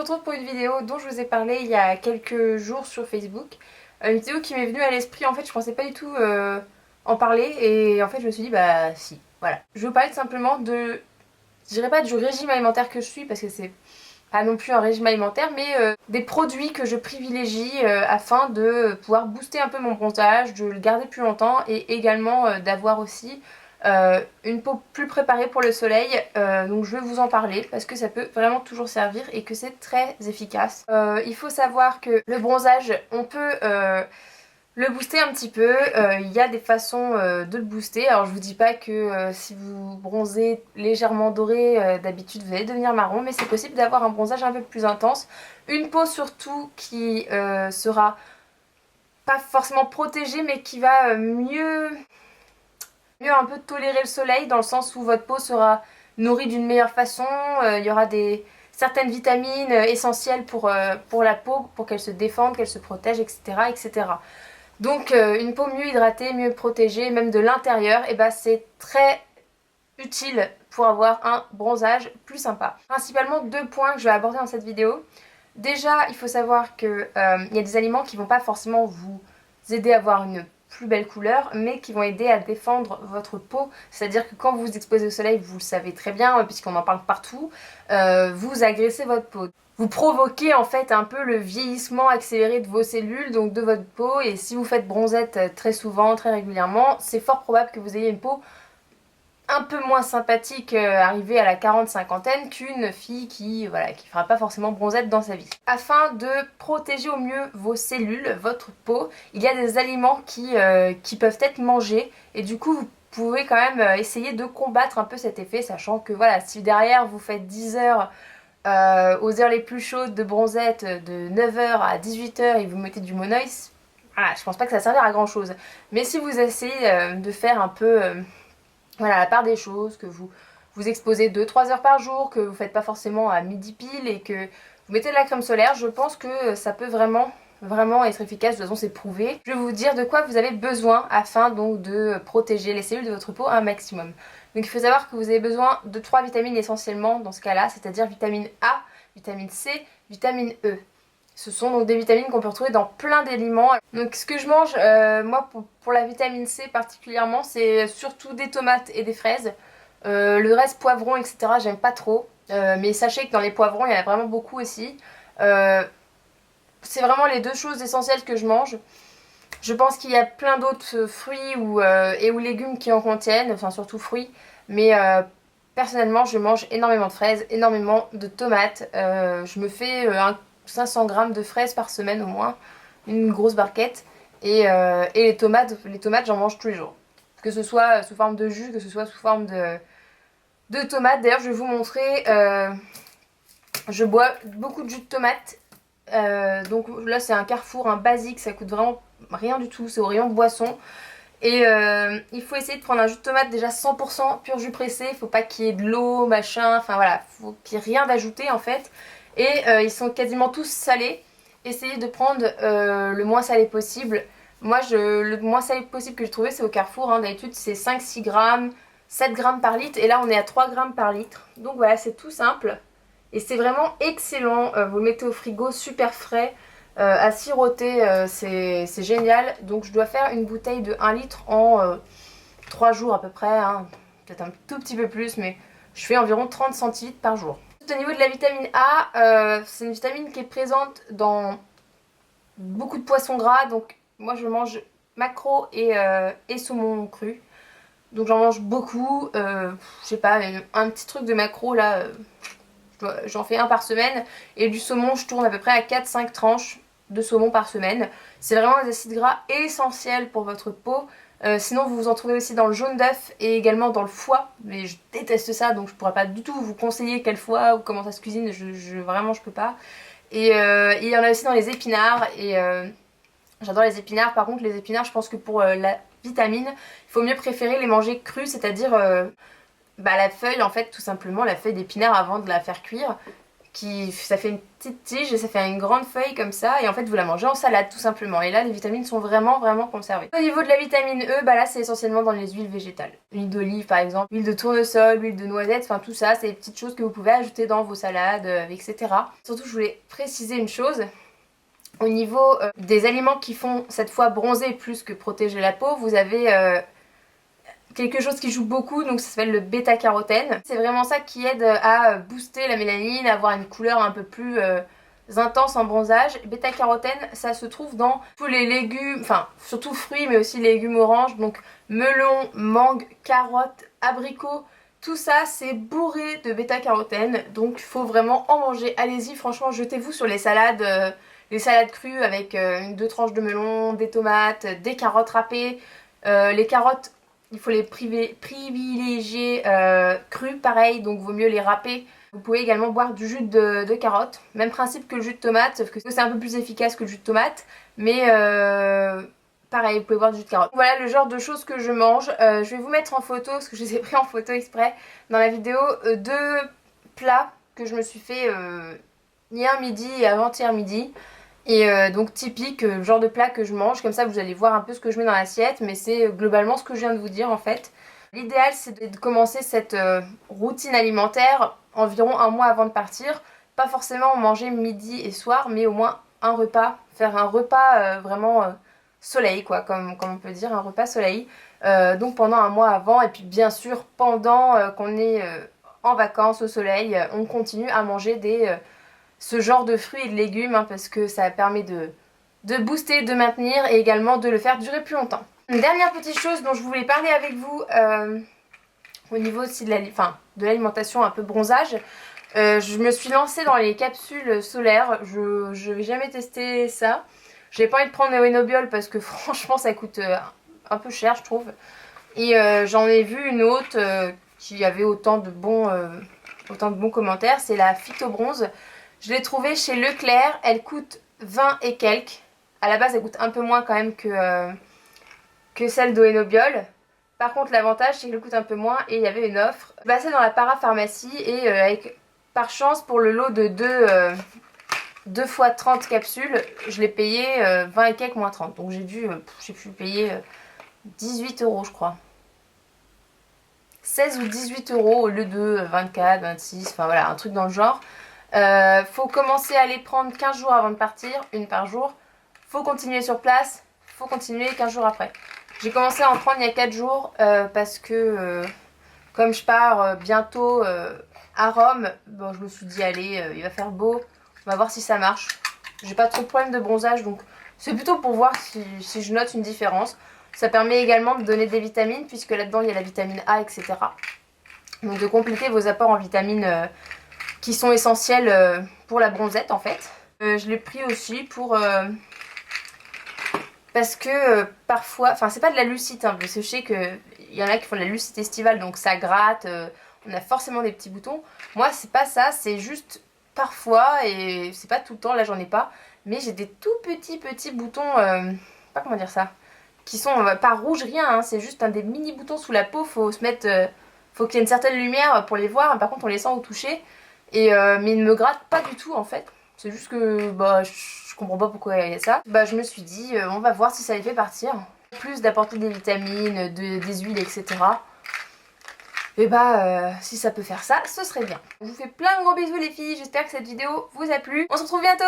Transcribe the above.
retrouve pour une vidéo dont je vous ai parlé il y a quelques jours sur Facebook. Une vidéo qui m'est venue à l'esprit, en fait je pensais pas du tout en parler et en fait je me suis dit bah si, voilà. Je vais vous parler tout simplement de, je dirais pas du régime alimentaire que je suis parce que c'est pas non plus un régime alimentaire, mais des produits que je privilégie afin de pouvoir booster un peu mon bronzage, de le garder plus longtemps et également d'avoir aussi une peau plus préparée pour le soleil. Donc je vais vous en parler parce que ça peut vraiment toujours servir et que c'est très efficace. Il faut savoir que le bronzage, on peut le booster un petit peu. Il y a des façons de le booster. Alors je vous dis pas que si vous bronzez légèrement doré, d'habitude vous allez devenir marron, mais c'est possible d'avoir un bronzage un peu plus intense. Une peau surtout qui sera pas forcément protégée, mais qui va mieux un peu tolérer le soleil, dans le sens où votre peau sera nourrie d'une meilleure façon. Il y aura certaines vitamines essentielles pour la peau, pour qu'elle se défende, qu'elle se protège, etc. etc. Donc une peau mieux hydratée, mieux protégée, même de l'intérieur, et bah c'est très utile pour avoir un bronzage plus sympa. Principalement deux points que je vais aborder dans cette vidéo. Déjà, il faut savoir que y a des aliments qui vont pas forcément vous aider à avoir une plus belle couleur, mais qui vont aider à défendre votre peau. C'est-à-dire que quand vous vous exposez au soleil, vous le savez très bien, puisqu'on en parle partout, vous agressez votre peau. Vous provoquez en fait un peu le vieillissement accéléré de vos cellules, donc de votre peau, et si vous faites bronzette très souvent, très régulièrement, c'est fort probable que vous ayez une peau un peu moins sympathique arrivée à la 40-50aine qu'une fille qui fera pas forcément bronzette dans sa vie. Afin de protéger au mieux vos cellules, votre peau, il y a des aliments qui peuvent être mangés et du coup vous pouvez quand même essayer de combattre un peu cet effet, sachant que voilà, si derrière vous faites 10 heures aux heures les plus chaudes de bronzette de 9h à 18h et vous mettez du monoïs, voilà, je pense pas que ça va servir à grand chose. Mais si vous essayez de faire un peu voilà, la part des choses, que vous vous exposez 2-3 heures par jour, que vous faites pas forcément à midi pile et que vous mettez de la crème solaire, je pense que ça peut vraiment être efficace. De toute façon c'est prouvé. Je vais vous dire de quoi vous avez besoin afin donc de protéger les cellules de votre peau un maximum. Donc il faut savoir que vous avez besoin de 3 vitamines essentiellement dans ce cas-là, c'est-à-dire vitamine A, vitamine C, vitamine E. Ce sont donc des vitamines qu'on peut retrouver dans plein d'aliments. Donc ce que je mange, moi pour la vitamine C particulièrement, c'est surtout des tomates et des fraises. Le reste, poivrons, etc., j'aime pas trop. Mais sachez que dans les poivrons, il y en a vraiment beaucoup aussi. C'est vraiment les deux choses essentielles que je mange. Je pense qu'il y a plein d'autres fruits ou légumes qui en contiennent, enfin surtout fruits. Mais personnellement, je mange énormément de fraises, énormément de tomates. Je me fais 500 grammes de fraises par semaine au moins, une grosse barquette. Et les tomates j'en mange tous les jours. Que ce soit sous forme de jus, que ce soit sous forme de tomates. D'ailleurs je vais vous montrer, je bois beaucoup de jus de tomate. Donc là c'est un Carrefour, un basique, ça coûte vraiment rien du tout, c'est au rayon boisson. Et il faut essayer de prendre un jus de tomate déjà 100% pur jus pressé, il faut pas qu'il y ait de l'eau, machin, enfin voilà, faut qu'il n'y ait rien d'ajouté en fait. Et ils sont quasiment tous salés. Essayez de prendre le moins salé possible. Moi le moins salé possible que j'ai trouvé c'est au Carrefour, hein. D'habitude c'est 5-6 grammes, 7 grammes par litre et là on est à 3 grammes par litre. Donc voilà, c'est tout simple et c'est vraiment excellent. Vous le mettez au frigo, super frais. À siroter, c'est génial. Donc je dois faire une bouteille de 1 litre en 3 jours à peu près, hein. Peut-être un tout petit peu plus, mais je fais environ 30 centilitres par jour. Au niveau de la vitamine A, c'est une vitamine qui est présente dans beaucoup de poissons gras. Donc moi je mange maquereau et saumon cru. Donc j'en mange beaucoup. Je sais pas, un petit truc de maquereau là, j'en fais un par semaine. Et du saumon, je tourne à peu près à 4-5 tranches de saumon par semaine. C'est vraiment des acides gras essentiels pour votre peau. Sinon vous en trouvez aussi dans le jaune d'œuf et également dans le foie, mais je déteste ça donc je pourrais pas du tout vous conseiller quel foie ou comment ça se cuisine, vraiment je peux pas. Et il y en a aussi dans les épinards et j'adore les épinards. Par contre les épinards, je pense que pour la vitamine il faut mieux préférer les manger crus, c'est à dire la feuille en fait, tout simplement la feuille d'épinard avant de la faire cuire. ça fait une petite tige et ça fait une grande feuille comme ça, et en fait vous la mangez en salade tout simplement, et là les vitamines sont vraiment conservées. Au niveau de la vitamine E, bah là c'est essentiellement dans les huiles végétales, huile d'olive par exemple, huile de tournesol, huile de noisette, enfin tout ça c'est des petites choses que vous pouvez ajouter dans vos salades, etc. Surtout je voulais préciser une chose. Au niveau des aliments qui font cette fois bronzer plus que protéger la peau, vous avez quelque chose qui joue beaucoup, donc ça s'appelle le bêta-carotène. C'est vraiment ça qui aide à booster la mélanine, à avoir une couleur un peu plus intense en bronzage. Bêta-carotène, ça se trouve dans tous les légumes, enfin surtout fruits mais aussi légumes oranges, donc melon, mangue, carottes, abricots. Tout ça c'est bourré de bêta-carotène, donc il faut vraiment en manger. Allez-y, franchement jetez-vous sur les salades crues avec 2 tranches de melon, des tomates, des carottes râpées. Les carottes, il faut les privilégier crues, pareil, donc vaut mieux les râper. Vous pouvez également boire du jus de carotte, même principe que le jus de tomate, sauf que c'est un peu plus efficace que le jus de tomate, mais pareil, vous pouvez boire du jus de carotte. Voilà le genre de choses que je mange. Je vais vous mettre en photo, parce que je les ai pris en photo exprès, dans la vidéo, 2 plats que je me suis fait hier midi et avant-hier midi. Et donc typique, le genre de plat que je mange, comme ça vous allez voir un peu ce que je mets dans l'assiette, mais c'est globalement ce que je viens de vous dire en fait. L'idéal c'est de commencer cette routine alimentaire environ un mois avant de partir, pas forcément manger midi et soir, mais au moins un repas, faire un repas vraiment soleil quoi, comme on peut dire, un repas soleil, donc pendant un mois avant, et puis bien sûr pendant qu'on est en vacances au soleil, on continue à manger ce genre de fruits et de légumes hein, parce que ça permet de booster, de maintenir et également de le faire durer plus longtemps. Une dernière petite chose dont je voulais parler avec vous au niveau aussi de l'alimentation un peu bronzage. Je me suis lancée dans les capsules solaires, je n'avais jamais testé ça. J'ai pas envie de prendre le Wenobiol parce que franchement ça coûte un peu cher je trouve. Et j'en ai vu une autre qui avait autant de bons commentaires, c'est la Phytobronze. Je l'ai trouvée chez Leclerc, elle coûte 20 et quelques. À la base elle coûte un peu moins quand même que celle d'Oenobiol. Par contre l'avantage c'est qu'elle coûte un peu moins et il y avait une offre. Je passais dans la parapharmacie et par chance pour le lot de 2 fois 30 capsules, je l'ai payé 20 et quelques moins 30. Donc j'ai pu payer 18 € je crois. 16 ou 18 € au lieu de 24, 26, enfin voilà, un truc dans le genre. Faut commencer à les prendre 15 jours avant de partir, une par jour. Faut continuer sur place, faut continuer 15 jours après. J'ai commencé à en prendre il y a 4 jours parce que comme je pars bientôt à Rome, bon, je me suis dit allez, il va faire beau, on va voir si ça marche. J'ai pas trop de problème de bronzage donc c'est plutôt pour voir si je note une différence. Ça permet également de donner des vitamines puisque là-dedans il y a la vitamine A, etc. Donc de compléter vos apports en vitamines qui sont essentiels pour la bronzette en fait. Je l'ai pris aussi pour parce que parfois, enfin c'est pas de la lucite hein, parce que je sais qu'il y en a qui font de la lucite estivale donc ça gratte, on a forcément des petits boutons. Moi c'est pas ça, c'est juste parfois et c'est pas tout le temps, là j'en ai pas, mais j'ai des tout petits boutons, pas comment dire ça, qui sont pas rouges rien, hein, c'est juste des mini boutons sous la peau, faut se mettre, faut qu'il y ait une certaine lumière pour les voir, par contre on les sent au toucher. Mais il ne me gratte pas du tout en fait. C'est juste que bah, je comprends pas pourquoi il y a ça. Bah, je me suis dit on va voir si ça les fait partir. Plus d'apporter des vitamines, des huiles, etc. Et bah si ça peut faire ça, ce serait bien. Je vous fais plein de gros bisous les filles. J'espère que cette vidéo vous a plu. On se retrouve bientôt.